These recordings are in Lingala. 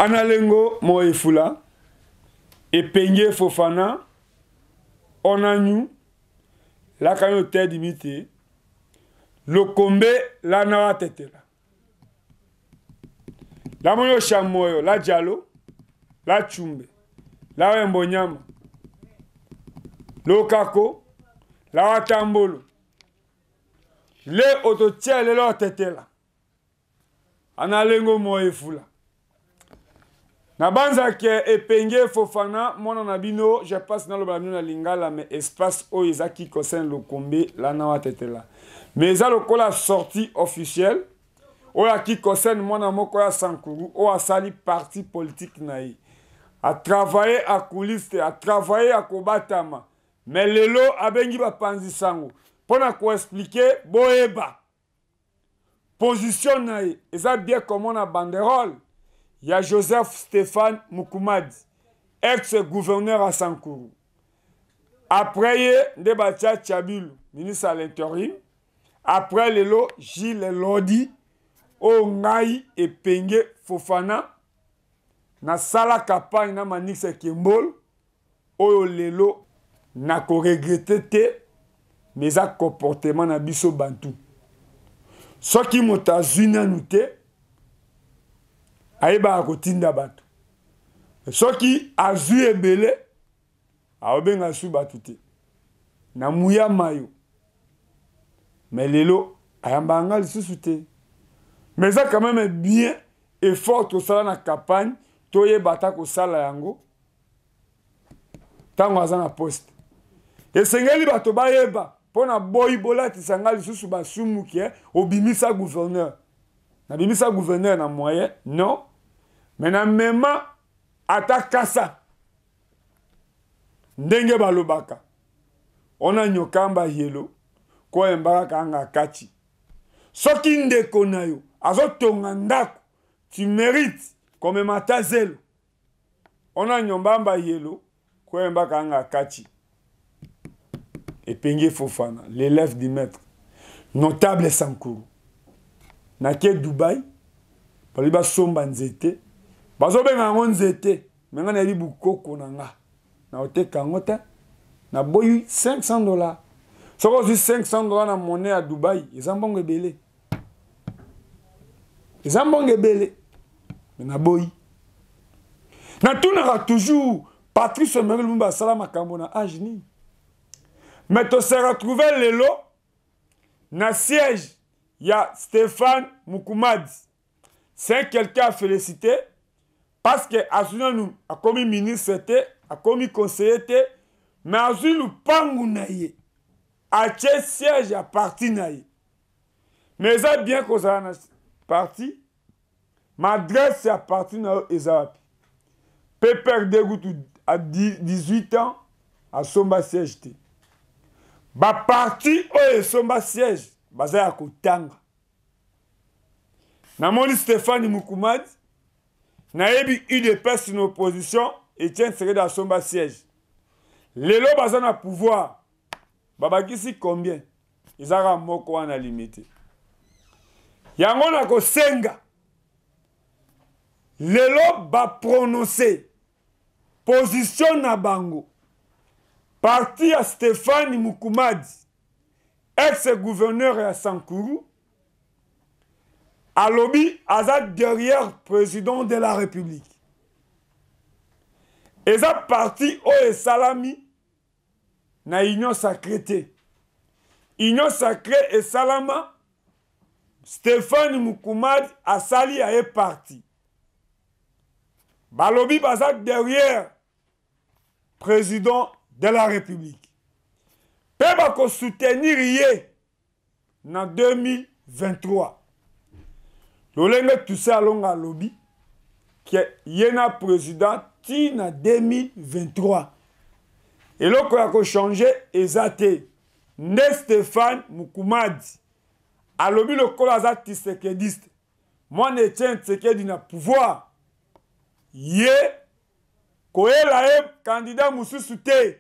Analengo Moefula et Penge Fofana Onanyu la kayote dimité le combe la nawa tetela la moyo chamoyo la jalo la chumbe la wembonyama lo kako la watambolo le ototiele lo tetela analengo Moefula na banza ke Epenge Fofana mona na bino je passe dans le balabino na lingala mais espace o izaki kosen le kombe la na watetela mais za le kola sortie officielle o ya ki kosen mona moko ya Sankuru o asali parti politique naï a travailler à coulisse a travailler à kobatama mais lelo abengi ba panzi sango pona ko expliquer boeba position naï eza bien comme on a banderole. Il y a Joseph Stéphane Mukumadi, ex-gouverneur à Sankuru. Après, Ndebatia Tchabil, ministre à l'intérim. Après, Lelo, Gilles Lodi, Ongaï et Penge Fofana. Na sala campagne na Manix Kimbol. Oyo Lelo, na ko regretté mais a comportement na biso bantu. Ce qui m'a zuna nouté. Aïba a kotinda bato. Soki azu ebele, aobenga su batute. Na mouya mayo. Mais lelo, ayamba anga lisusu te. Mais ça quand même bien effort to sala na campagne, toye bata ko sala yango. Tango aza na poste. Et sengeli bato bayeba, pona boy bola tisanga lisusu basumuki obimisa gouverneur. Na bimisa gouverneur na moyen, non. Mais na mema atakasa ndenge balobaka ona nyokamba yelo ko embaka kanga kachi soki ndeko na yo azotonga ndako tu mérites comme matazelo ona nyombamba yelo ko embaka kanga kachi Epenge Fofana l'élève du maître notable Sankuru na ke Dubaï paliba somba nzete bazo benga nzete menga na libu koko nanga na oteka ngota na boyu $500 soko zi $500 na monnaie à Dubaï ezambongo ebele mais na boyi na tunaka toujours Patrice Emery Lumumba sala makambo na agni mais to se retrouver lelo na siège ya Stéphane Mukumadi. C'est quelqu'un à féliciter parce que Azuna a commis ministre, a commis conseiller, mais Azuna pangu naye, a tché siège à parti naye. Mais ça bien qu'on a un parti, m'adresse à parti naye Ezapi. Pépère Degoutou à 18 ans, à Somba siège. Ba parti ou Somba siège, basé à Kotanga. Namoni Stéphane Mukumadi, naebi UDPS une opposition, Etienne Tshisekedi dans son bas siège. Lelo bazan a pouvoir. Babakisi combien? Ils ont moko wana limité. Yango na ko senga. Lelo ba prononcer position na bango. Parti à Stéphane Mukumadi, ex-gouverneur à Sankuru. Alobi Azad derrière président de la République. Et ça parti au Salami na union sacrée. Union sacrée et Salama Stéphane Mukumadi a sali a parti. Balobi Azad derrière président de la République. Peba ko soutenir yé na 2023. L'olenge tout ça longa lobby qui est un président qui na 2023 et là qu'on a changé exacté ne Stéphane Mukumadi a lobby le colaza Tshisekedi moi ne tiens Tshisekedi na pouvoir yé koela candidat mususu te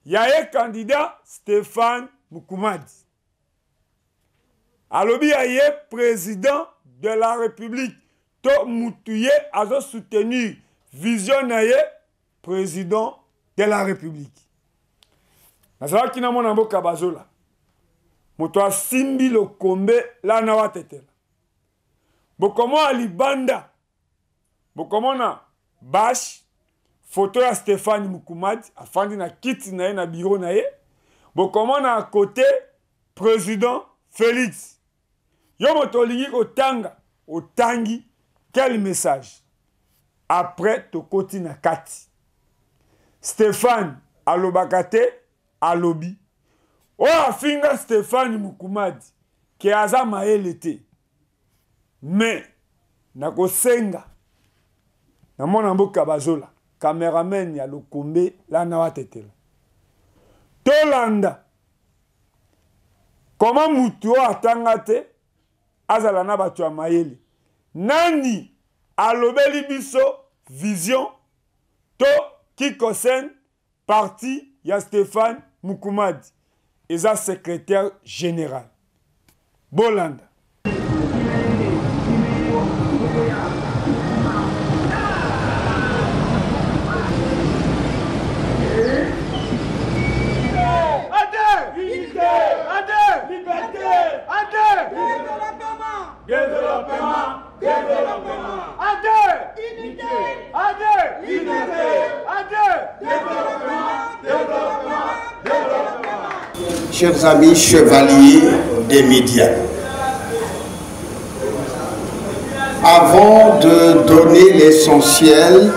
ya candidat Stéphane Mukumadi. Alobi aye président de la République to mutuye azo soutenir vision na ye président de la République. Nazalaki na mona mboka bazola. Moto asimbi le kombe la na watetela. Bokomo alibanda. Bokomo na bash photo ya Stéphane Mukumadi afandi na kiti na ye na bureau na ye. Bokomo na à côté président Félix. Yo moto lingi otanga otangi quel message? Après tokoti na kati. Stéphane alobakate alobi. O afinga Stéphane Mukumadi ke aza maele te. Mais nakosenga na mona mboka bazola cameraman ya lokombe la na watetela. Tolanda. Comment mutu atanga te azala na batu ya maele. Nani alobeli biso vision to qui concerne parti ya Stéphane Mukumadi eza secrétaire général Bolanda. Chers amis chevaliers des médias, avant de donner l'essentiel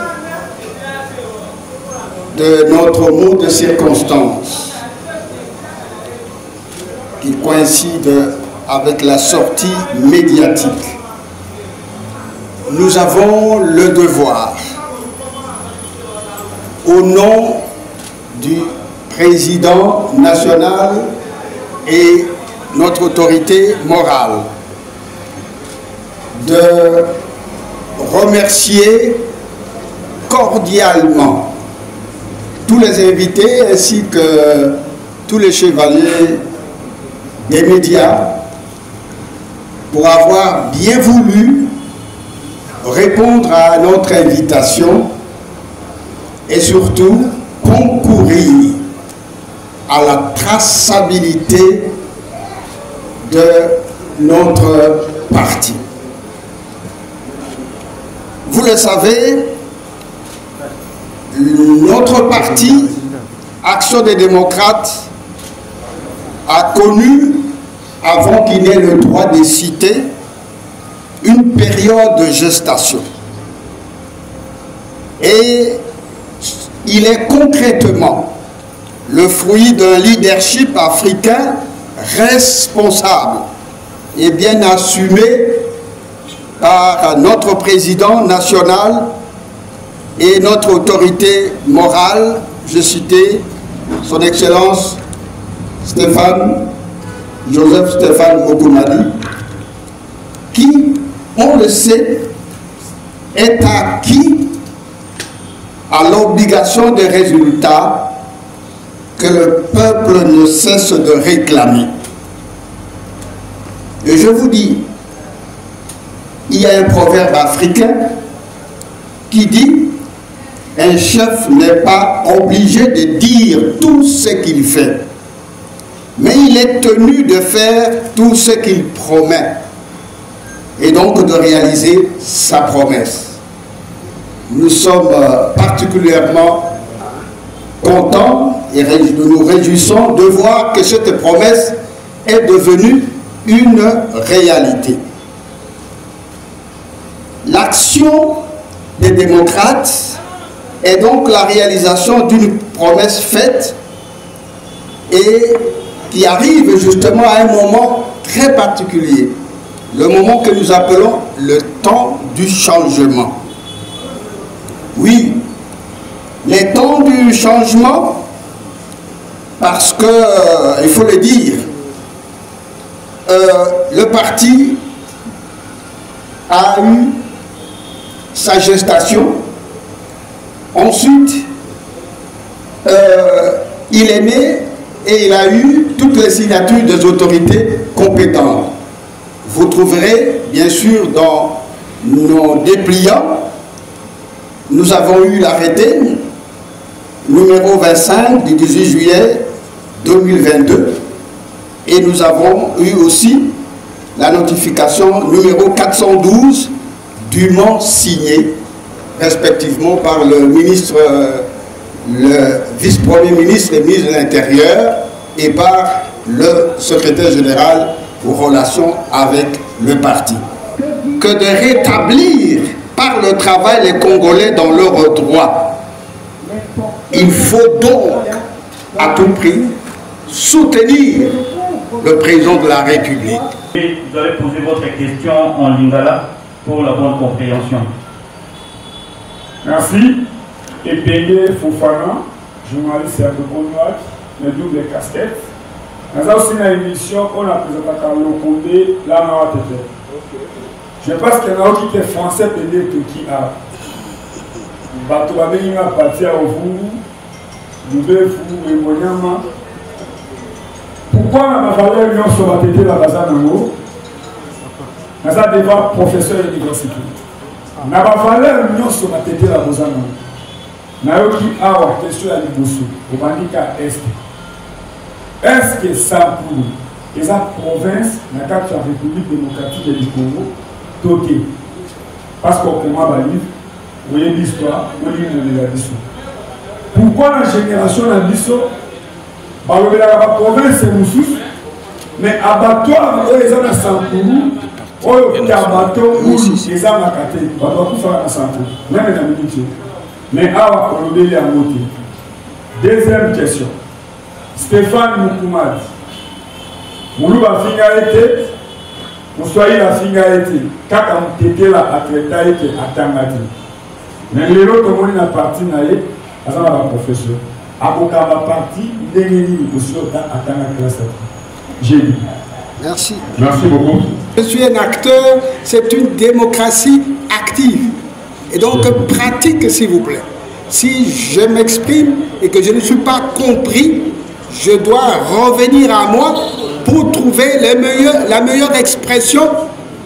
de notre mot de circonstance qui coïncide avec la sortie médiatique, nous avons le devoir, au nom du président national et notre autorité morale, de remercier cordialement tous les invités ainsi que tous les chevaliers des médias pour avoir bien voulu répondre à notre invitation et surtout concourir à la traçabilité de notre parti. Vous le savez, notre parti, Action des démocrates, a connu, avant qu'il n'ait le droit de citer, une période de gestation. Et il est concrètement le fruit d'un leadership africain responsable et bien assumé par notre président national et notre autorité morale, je citais son Excellence Joseph Stéphane Mukumadi, qui, on le sait, est acquis à l'obligation des résultats que le peuple ne cesse de réclamer. Et je vous dis, il y a un proverbe africain qui dit « Un chef n'est pas obligé de dire tout ce qu'il fait, mais il est tenu de faire tout ce qu'il promet et donc de réaliser sa promesse. » Nous sommes particulièrement contents et nous nous réjouissons de voir que cette promesse est devenue une réalité. L'action des démocrates est donc la réalisation d'une promesse faite et qui arrive justement à un moment très particulier, le moment que nous appelons le temps du changement. Oui, les temps du changement, parce que, il faut le dire, le parti a eu sa gestation. Ensuite, il est né et il a eu toutes les signatures des autorités compétentes. Vous trouverez, bien sûr, dans nos dépliants, nous avons eu l'arrêté numéro 25 du 18 juillet 2022 et nous avons eu aussi la notification numéro 412 dûment signée respectivement par le ministre, le vice-premier ministre et ministre de l'Intérieur et par le secrétaire général aux relations avec le parti. Que de rétablir par le travail les Congolais dans leurs droits. Il faut donc à tout prix soutenir le président de la République. Et vous allez poser votre question en lingala pour la bonne compréhension. Merci. Epenge Fofana, journaliste à Bokonoak, le double casquette. Nous avons aussi une émission qu'on a présentée à Carlo Condé, là on a été. Je pense qu'il y en a qui étaient français et qui a. Bato Babéina partir au Vou, Doubefou et Monyama. Pourquoi on a valeur l'union sur la tête de la Bazanango? Nous avons débat professeur de l'université. On a valeur l'union sur la tête de la Bazanango. Nous avons une question à l'Ibosso, au Bandika Est. Est-ce que ça pour les provinces, la carte de la République démocratique du Congo, doté? Parce qu'on commence à lire, vous voyez l'histoire, vous voyez l'histoire. Pourquoi la génération de l'histoire? La province est moussous, mais abattoir, ils ont un sankourou, ils ont un abattoir où ils ont un macaté, ils ont un sankourou, même dans le métier. Mais à on est à monter. Deuxième question. Stéphane Moukoumad. Moulouba finga été, Moussoyi la finga été, kaka moutété la atleta été atangati. Mais les autres ont une partie naïe, à ça va professeur. Avocat ma partie, n'engagez aussi atangati la salle. J'ai dit. Merci. Merci beaucoup. Je suis un acteur, c'est une démocratie active. Et donc pratique s'il vous plaît. Si je m'exprime et que je ne suis pas compris, je dois revenir à moi pour trouver la meilleure expression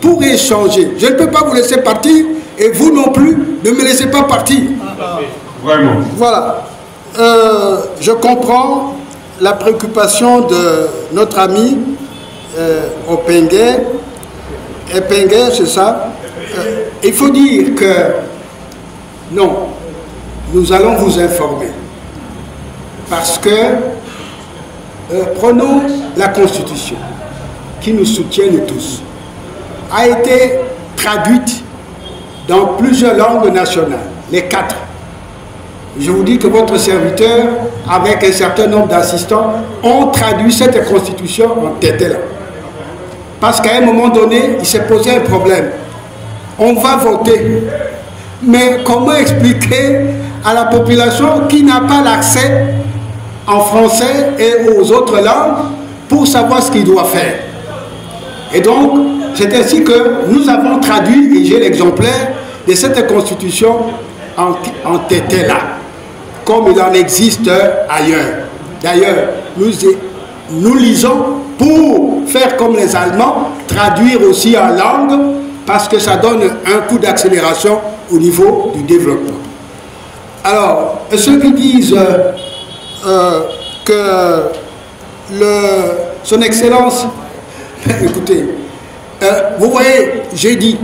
pour échanger. Je ne peux pas vous laisser partir et vous non plus ne me laissez pas partir. Vraiment. Voilà. Je comprends la préoccupation de notre ami Opengue. Epengue, c'est ça. Il faut dire que non, nous allons vous informer. Parce que prenons la Constitution, qui nous soutient nous tous, a été traduite dans plusieurs langues nationales, les 4. Je vous dis que votre serviteur, avec un certain nombre d'assistants, ont traduit cette Constitution en tétela. Parce qu'à un moment donné, il s'est posé un problème. On va voter. Mais comment expliquer à la population qui n'a pas l'accès en français et aux autres langues pour savoir ce qu'il doit faire? Et donc, c'est ainsi que nous avons traduit, et j'ai l'exemplaire de cette constitution en tétela, comme il en existe ailleurs. D'ailleurs, nous lisons pour faire comme les Allemands, traduire aussi en langue, parce que ça donne un coup d'accélération au niveau du développement. Alors, ceux qui disent que son Excellence, écoutez, vous voyez, j'ai dit,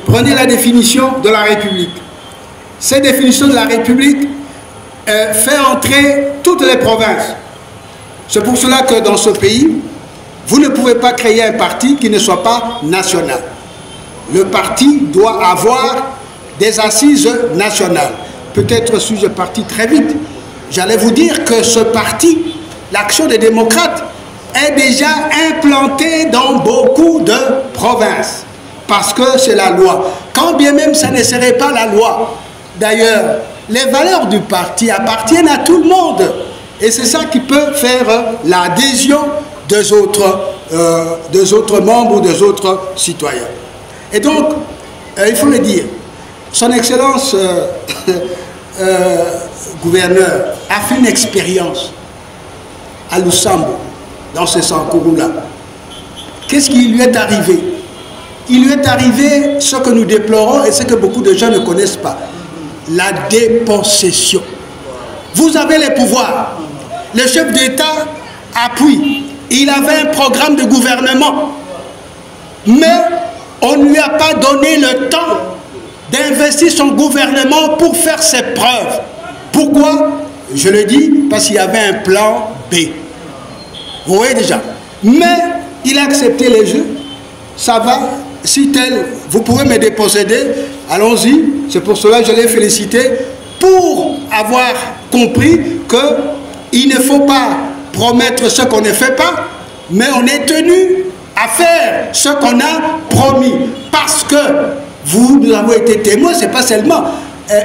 prenez la définition de la République. Cette définition de la République fait entrer toutes les provinces. C'est pour cela que dans ce pays, vous ne pouvez pas créer un parti qui ne soit pas national. Le parti doit avoir des assises nationales. Peut-être suis-je parti très vite. J'allais vous dire que ce parti, l'Action des démocrates, est déjà implanté dans beaucoup de provinces. Parce que c'est la loi. Quand bien même ça ne serait pas la loi. D'ailleurs, les valeurs du parti appartiennent à tout le monde. Et c'est ça qui peut faire l'adhésion des autres membres ou des autres citoyens. Et donc, il faut le dire, son Excellence gouverneur a fait une expérience à Lusambo, dans ce Sankourou-là. Qu'est-ce qui lui est arrivé? il lui est arrivé ce que nous déplorons et ce que beaucoup de gens ne connaissent pas. La dépossession. Vous avez les pouvoirs. Le chef d'État appuie. Il avait un programme de gouvernement. Mais on ne lui a pas donné le temps d'investir son gouvernement pour faire ses preuves. Pourquoi? Je le dis parce qu'il y avait un plan B. Vous voyez déjà. Mais il a accepté les jeux. Ça va. Si tel, vous pouvez me déposséder. Allons-y. C'est pour cela que je l'ai félicité pour avoir compris qu'il ne faut pas promettre ce qu'on ne fait pas, mais on est tenu à faire ce qu'on a promis. Parce que nous avons été témoins, c'est pas seulement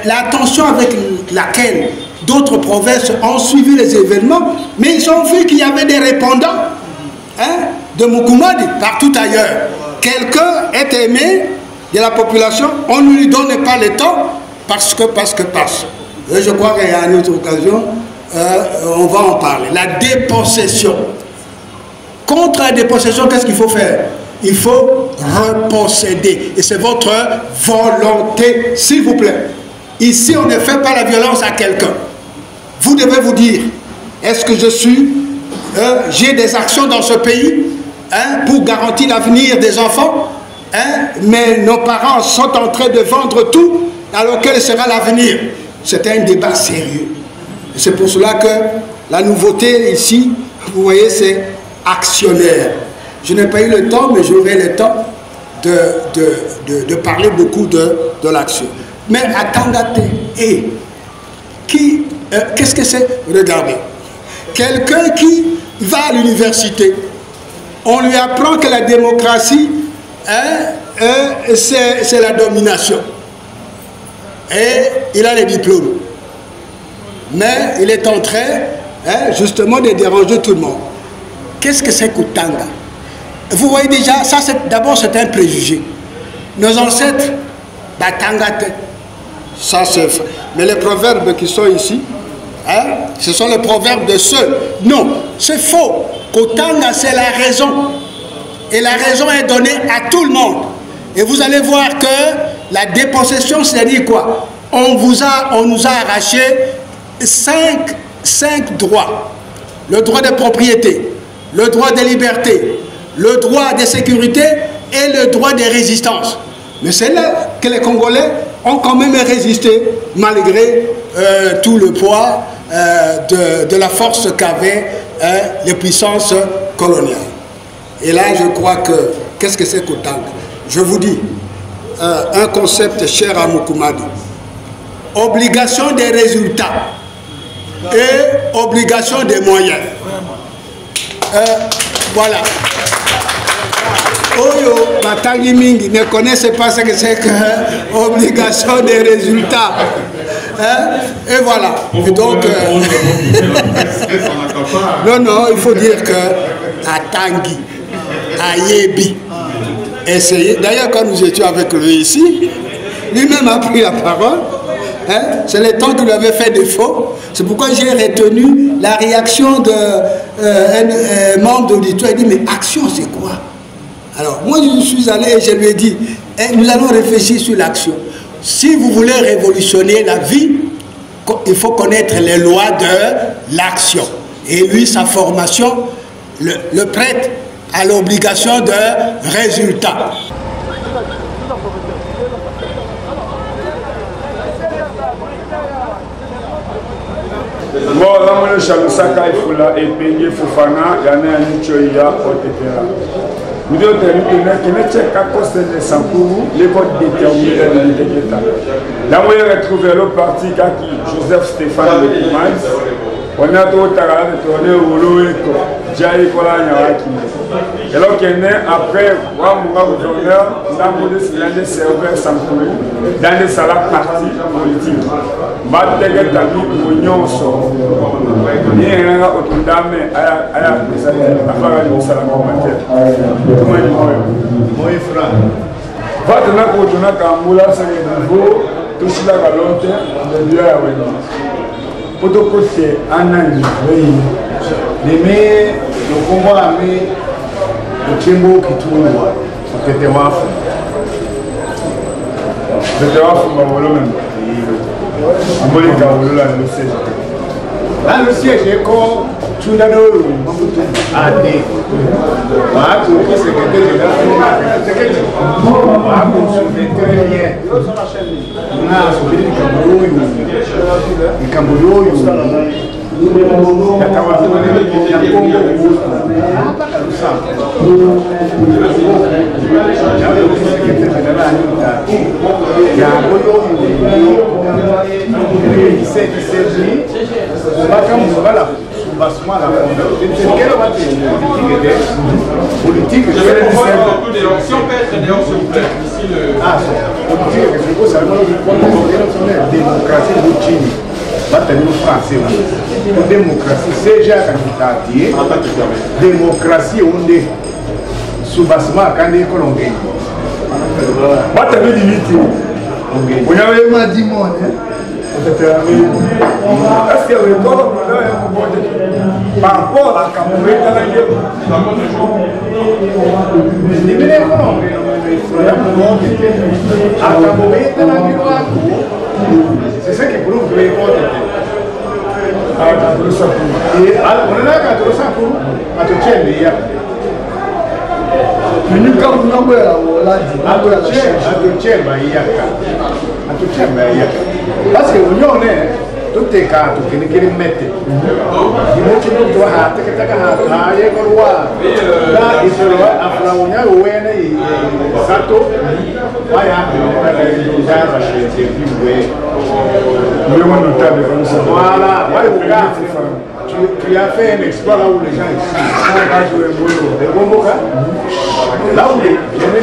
l'attention avec laquelle d'autres provinces ont suivi les événements, mais ils ont vu qu'il y avait des répondants de Mukumadi partout ailleurs. Quelqu'un est aimé de la population, on ne lui donne pas le temps parce que. Je crois qu'il y a une autre occasion, on va en parler. La dépossession. Contre la dépossession, qu'est-ce qu'il faut faire? Il faut reposséder. Et c'est votre volonté, s'il vous plaît. Ici, on ne fait pas la violence à quelqu'un. Vous devez vous dire, est-ce que j'ai des actions dans ce pays pour garantir l'avenir des enfants, mais nos parents sont en train de vendre tout, alors quel sera l'avenir? C'est un débat sérieux. C'est pour cela que la nouveauté ici, vous voyez, c'est actionnaire. Je n'ai pas eu le temps, mais j'aurai le temps de parler beaucoup de l'action. Mais à Tangate, qu'est-ce que c'est? Regardez. Quelqu'un qui va à l'université, on lui apprend que la démocratie, c'est la domination. Et il a les diplômes. Mais il est en train, justement, de déranger tout le monde. Qu'est-ce que c'est Kutanga? Vous voyez déjà, ça d'abord c'est un préjugé. Nos ancêtres, Batangate, ça c'est... Mais les proverbes qui sont ici, ce sont les proverbes de ceux. Non, c'est faux. Kutanga, c'est la raison. Et la raison est donnée à tout le monde. Et vous allez voir que la dépossession, c'est-à-dire quoi? On nous a arraché 5 droits. Le droit de propriété, le droit de liberté, le droit de sécurité et le droit de résistance. Mais c'est là que les Congolais ont quand même résisté, malgré tout le poids de la force qu'avaient les puissances coloniales. Et là, je crois que, qu'est-ce que c'est Kutanga? Je vous dis, un concept cher à Mukumadi. Obligation des résultats et obligation des moyens. Voilà. Oyo, Batangi Mingi ne connaissait pas ce que c'est que obligation des résultats. Et voilà. Et donc, non, il faut dire que Atangi, Ayebi, essayez. D'ailleurs, quand nous étions avec lui ici, lui-même a pris la parole. C'est le temps qu'il avait fait défaut. C'est pourquoi j'ai retenu la réaction d'un membre d'auditoire. Il dit, mais action, c'est quoi? Alors, moi, je suis allé et je lui ai dit, nous allons réfléchir sur l'action. Si vous voulez révolutionner la vie, il faut connaître les lois de l'action. Et lui, sa formation le prête à l'obligation de résultat. Bon, là, je suis et payé Fofana, Yana Nichoya, Otepera. Nous devons l'école déterminée de l'État. Là, on a retrouvé le parti qui Joseph Stéphane de Kimans. On a tourné au Loéco, Jaï Kola. Et là, on est après, mon gouverneur, dans des serveurs Sankoulou, dans des salles partis politiques. Matega Tami, Mounion, so. Il y a un autre dame à la maison, à faire le salon commentaire. Moi, frère. Vatana Kotuna Kamula, c'est le nouveau, tout cela va longtemps, de lieu à venir. Pour tout côté, un an, les mais le combat, le Kimbo qui tourne, c'était ma femme. Je te vois fumba wolo même. Ambolika wolo là le siège. Là le siège est comme Tundano Ade. Marco qui secrétaire général Marco secrétaire hier. Na subiri Kamboyo politique, je vais beaucoup d'élections, démocratie français. Démocratie, c'est déjà démocratie, on est sous bassement quand on est colombien. On avait mal dit moi. Est-ce que le corps par rapport à la Cameroun, c'est ça qui prouve que les votes étaient. On a 400 pour à te tirer. Parce que l'Union est toutes les cartes qui ne mettent. Il faut que nous doit tu as fait un exploit là où les gens ici là où je n'ai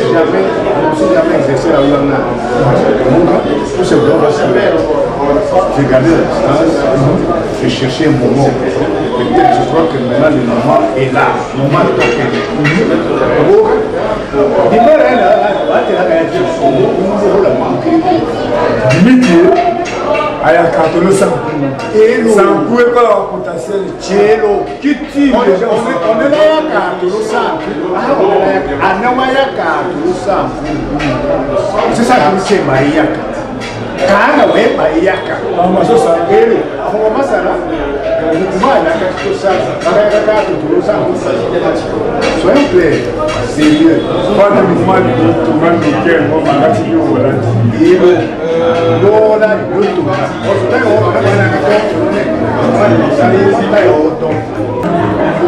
jamais exercé là où il y en a tout simplement parce que j'ai gardé la distance, j'ai cherché un moment. Peut-être je crois que maintenant le moment est là, le moment est toqué. Dimitri, aya katolo sans coup et pas la potentiel Tielo, qui tire on est là à katolo sans c'est ça que c'est Maïaka. Kana we Maïaka. Elo, on commence là. Soyons clairs, sérieux. Pas de mouvement de tournant lequel on va gâcher au Hollande.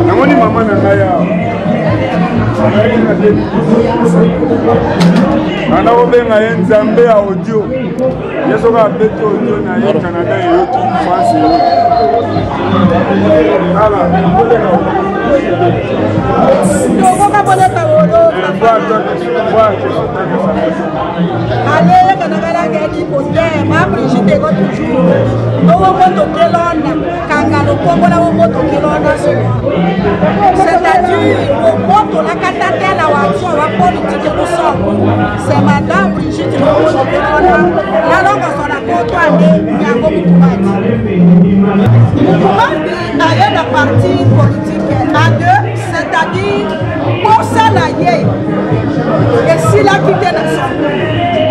Namoni maman nangaya. Ana obenga Nzambe ya audio. Yeso ka beto audio na ye Canada et autres France. Ala. Allez, Canada qui dit poster, ma Brigitte est toujours. Nous moto kelonda, kangalo Congo na moto kelonda c'est-à-dire au moto la katata la wacho wa politique ko so. C'est madame Brigitte qui moto kelonda. La longa sona koto ande ya ko mutumati. Mutumati aye na parti politique à deux, c'est-à-dire pour ça la yé. Et si la quitté na so.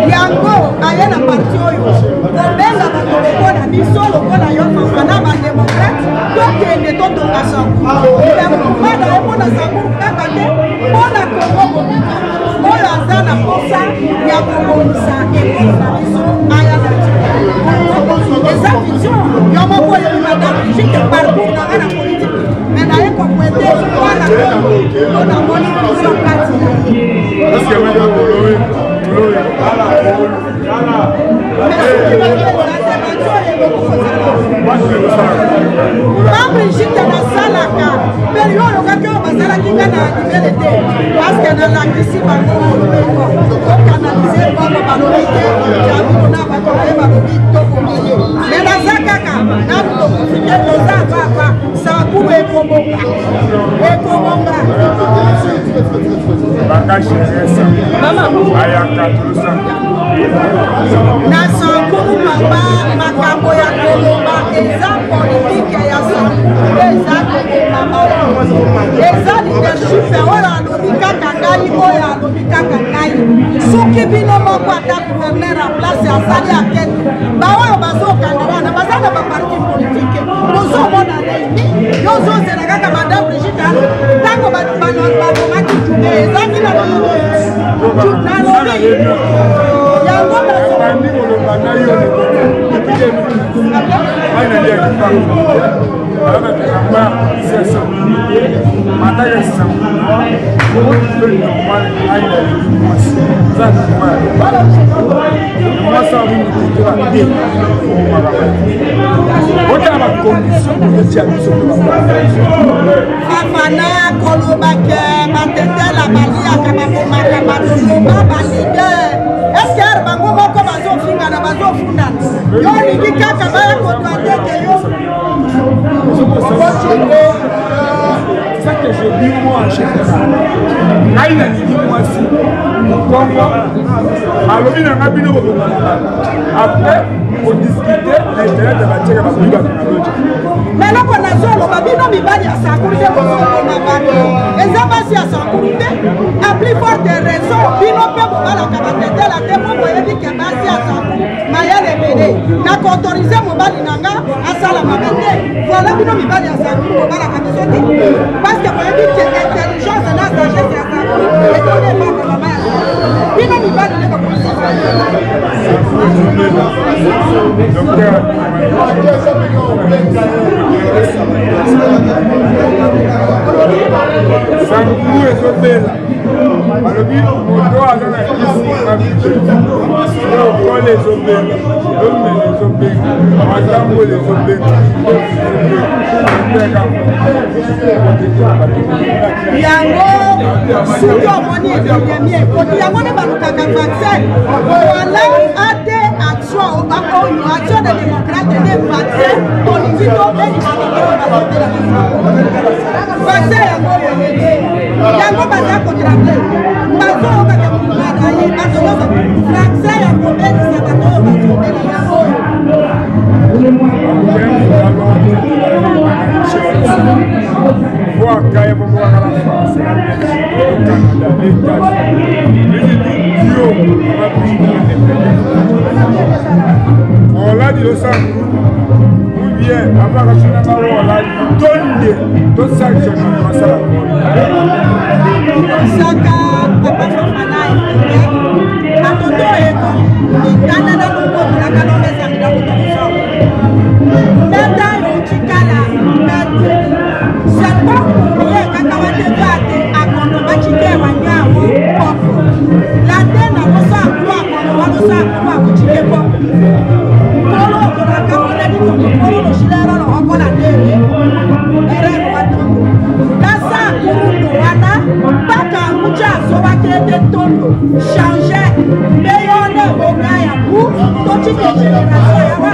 Yango aye na parti oyo. Obenga ba ko na biso lo ko na yo fana ba démocrate. Donc il est tout à son. Il a pas de sangu kakate pona Congo. Oyo azana posa ya komonisa ekolo na biso aya na eza vision yo moko yo madame Brigitte parcours na la politique mais na ye ko kwete pona Congo na moni vision kati Parce que maintenant Boloé ala Brigitte na salaka période kakyo basala kinga na liberté parce que na la kisi ba ko canaliser ba ba lobite ya kuna ba ko ba lobite ko mele mais na zakaka na ko fike to za papa sa ku e ko bonga bakashi esa mama aya katulusa na sankuru mamba makambo ya kolomba eza politique ya sankuru eza kolomba eza leadership oyo alobi kaka ngai oyo alobi kaka ngai so soki bino moko ata gouverneur en place asali akete baoyo bazokangana baza na baparti politike bozomona nini yo ozozela kaka madame Brigitte ntango babomaki jume ezangi na nalobi yango afana kolobake batetela baliaka bakomaka batoloma balider esker bango moko bazofingana bazofundana yo olingi kaka baya kodwateke yo ça que je dis moi en général. Aïe, moi si. Congo, alobi na ngabino ko. Après, on discuter l'intérêt de la tchèque à la mais là, on a zolo, babino mibali à Sakourite, on a battu. Et ça va si à Sakourite, à plus forte raison, bino peut vous la capacité, la témoin, vous avez dit que Bassi à Sakourite, Maya les Béné, n'a qu'autorisé mon bali nanga à Salamabete. Voilà, bino mibali à Sakourite, vous la capacité. Parce que vous avez dit que l'intelligence et la sagesse à Sakourite, et qu'on n'est pas comme la mère. Bino mibali n'est pas comme ça. Sangu ezobela balobi moto aza na kisi okole ezobela omele ezobela matambole ezobela yango soki omoni epidemi ekoti yango nde balukaka vaccin wala ate action oyo action de démocrate nde vaccin politiko vaccin yango oyeyedi yango baza kotrable bazokaka komana ye bazoloba vaccin ya kobelisa bato oyo bazobela yango oyo voir quand même voir la France, la Belgique, le Canada, les États-Unis, on l'a dit au centre, ou bien, avant que je n'ai pas on l'a donné, tout ça que je n'ai pas ça. Saka, papa Fofana, et Atoto et Canada, nous avons la canon des amis dans notre sang. Maintenant, on dit qu'à la seulement, il y a quand on va chiquer Wanyawo, la tête n'a pas ça à quoi, on va nous ça à quoi, vous chiquez pas. Polo, on a camoné du Polo, le chileur, on va la télé, et là, on va tomber. Là, ça, Wana, pas qu'un moucha, ça va être tondo, changer, mais on est au Gaïa, ou, tout de génération, on va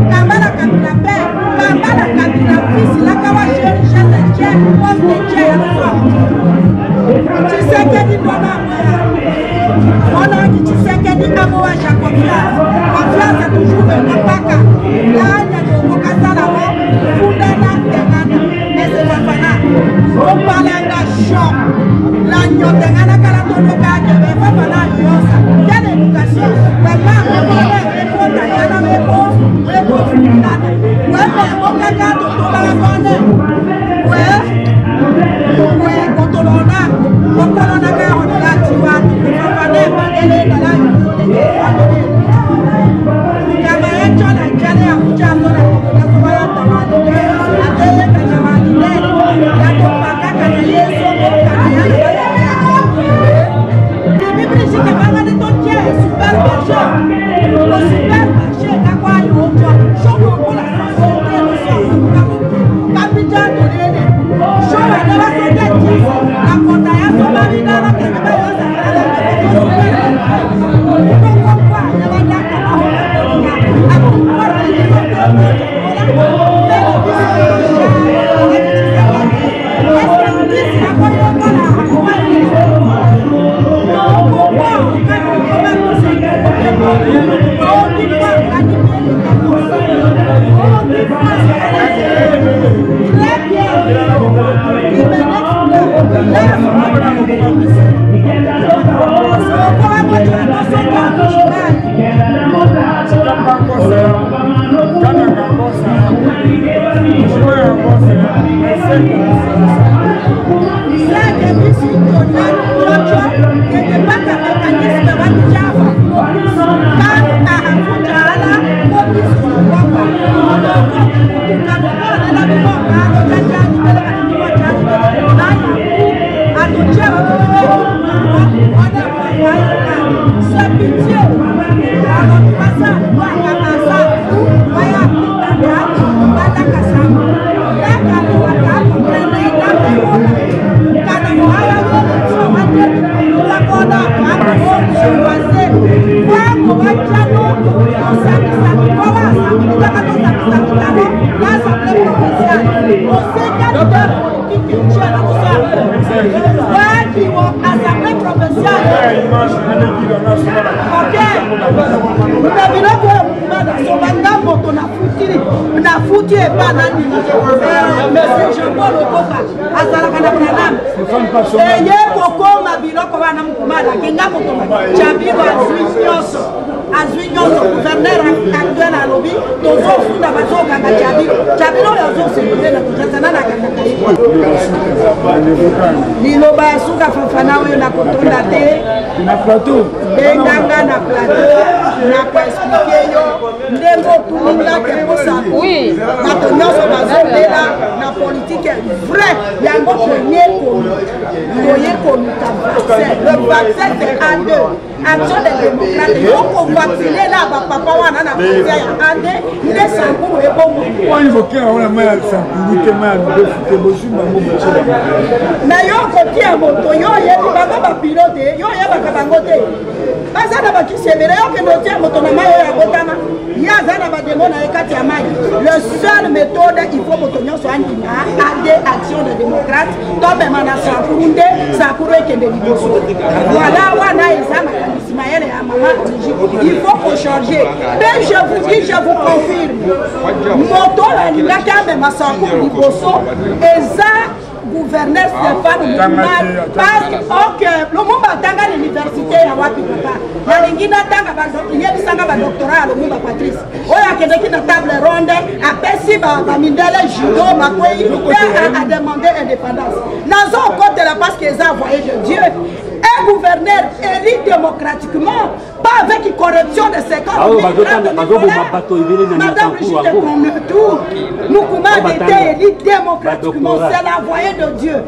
Kambala kabila pe, kambala kabila fils, la kawa chéri, chante tché, poste tché, tu sais que tu dois on a dit tu sais que tu dois avoir confiance. Confiance est toujours le papa. Là, il y a des occasions là-bas, Foudana, Tengana, mais c'est pas fana. On parle d'agent, l'agneau Tengana, Kalatono, Kage, mais pas fana, Yosa. Quelle éducation? Papa, on va répondre à Yana Mebo. Liloba suka fafana oyo na kotonda te na plateau benganga na plateau na ko expliquer yo ndenge otuminga ke posaku bato nyonso bazobela na politique vrai yango toye koluka le vaccin c'est A2 action des démocrates yoko vacciner na bapapa wana na kotia ya ande nde sankuru ebongo oyo boke na maya sankuru te maya ndefute bozuma mo bochela na yo kotia moto yo yebi bango bapilote yo yebaka bango te baza na bakisebele yo kende otia moto na mai oyo abotama ye aza na bademo na ye kati ya mai le seul méthode il faut moto nyonso andima ade action de démocrate tobema na sankuru nde sankuru ekende liboso voilà wana eza makanisi mayele ya mama il faut qu'on change mais je vous dis je vous confirme moto alingaki amema sankuru liboso eza gouverneur Stéphane Moumar parce que Lumumba atanga l'université ya wapi papa nalingi natanga yebisanga badoctorat ya Lumumba Patrice oyo akendeki na table ronde apesi bamindele judo makwei a demandé indépendance nazo okotela parce que eza envoyé de Dieu un gouverneur élu démocratiquement pas avec corruption de 50 000 madame Brigitte tout Moukouma était élu démocratiquement c'est l'envoyé de Dieu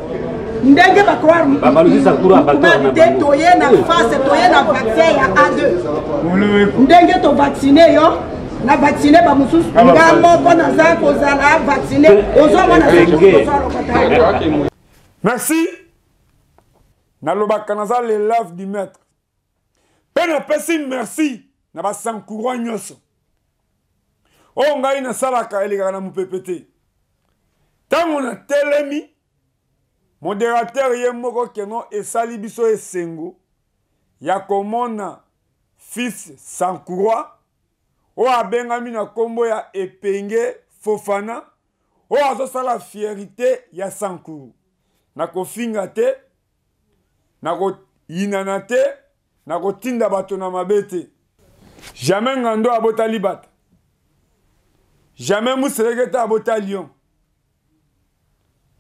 ndenge bakroire Moukouma était toye na face toye na vaccin ya A2 ndenge to vacciner yo na vacciner ba mususu ngamo pona za kozala vacciner ozomona ça. Merci. Nalobaka naza l'élève du maître. Pena pesi merci na ba sankuru nyoso. O ngai na salaka elikaka na mupepete. Tango na telemi modérateur ye moko keno esali biso esengo ya komona fils Sankuru o abengami na kombo ya Epenge Fofana o azosala fierté ya Sankuru na kofinga te na koyinana te na kotinda bato na mabete jamais ngando abota libata jamais museleketa abota lion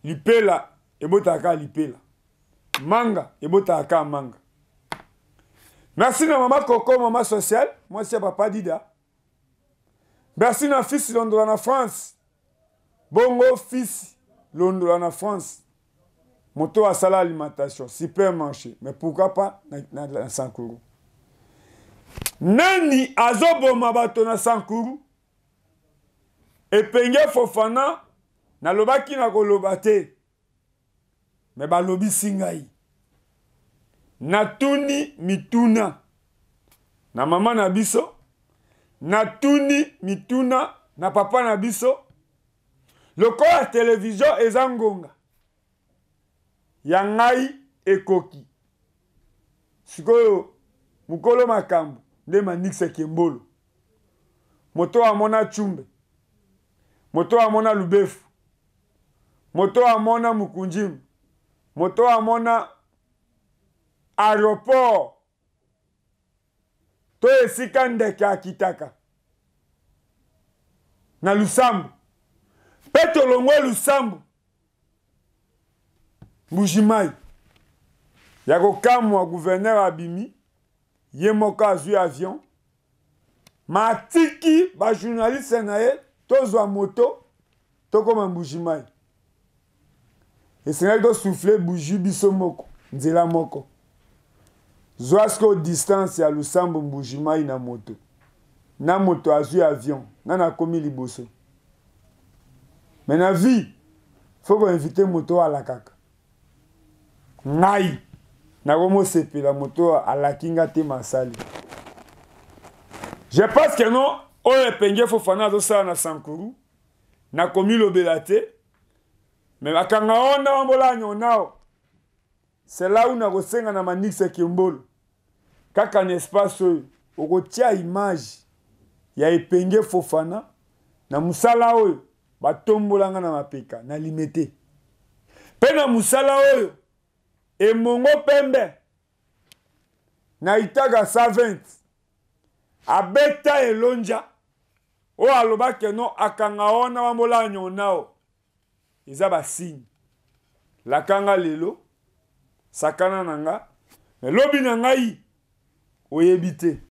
lipela ebotaka lipela manga ebotaka manga. Merci na maman Coco, maman sociale, moi c'est papa Dida. Merci na fils Londres en France. Bongo fils Londres en France. Moto à salle alimentation, supermarché, mais pourquoi pas na Sankuru. Nani azobo mabato na Sankuru. Epenge Fofana na lobaki na kolobate. Mais ba lobi singai. Natuni mituna. Na mama na biso. Natuni mituna na papa na biso. Loko ya télévision ezangonga. Yangai ekoki. Sikoyo mukolo makambo nde manixe kembolo. Moto amona chumbe. Moto amona lubefu. Moto amona mukunjimu. moto amona aéroport to esika ndeke akitaka na Lusambo pe tolongwe Lusambo Mbujimai ya kokamwa gouverneur abimi ye moko azwi avion matiki ba journaliste na ye tozwa moto tokoma Mbujimai esengaki tosouffle bougie biso moko nzela moko zwa siko distance ya Lusambo Mbujimai na moto azwi avion na komi liboso mais na vie faut ko inviter moto ala kaka ngai na komo sepela moto alakinga te masali. Je pense que non oye penge Fofana zo sala na Sankuru na komi lobela te mais bakanga onda wambola nyonao c'est là où na kosenga na Manix Kimbolo kaka na espace oyo okotia image ya epenge Fofana na musala oyo batombolanga na mapeka na limete pe na musala oyo emongo pembe na itaga 120 abeta elonja o aloba keno akanga ona wambola nyonao eza ba signe la kanga lelo sakana nanga lobi na ngai oyebite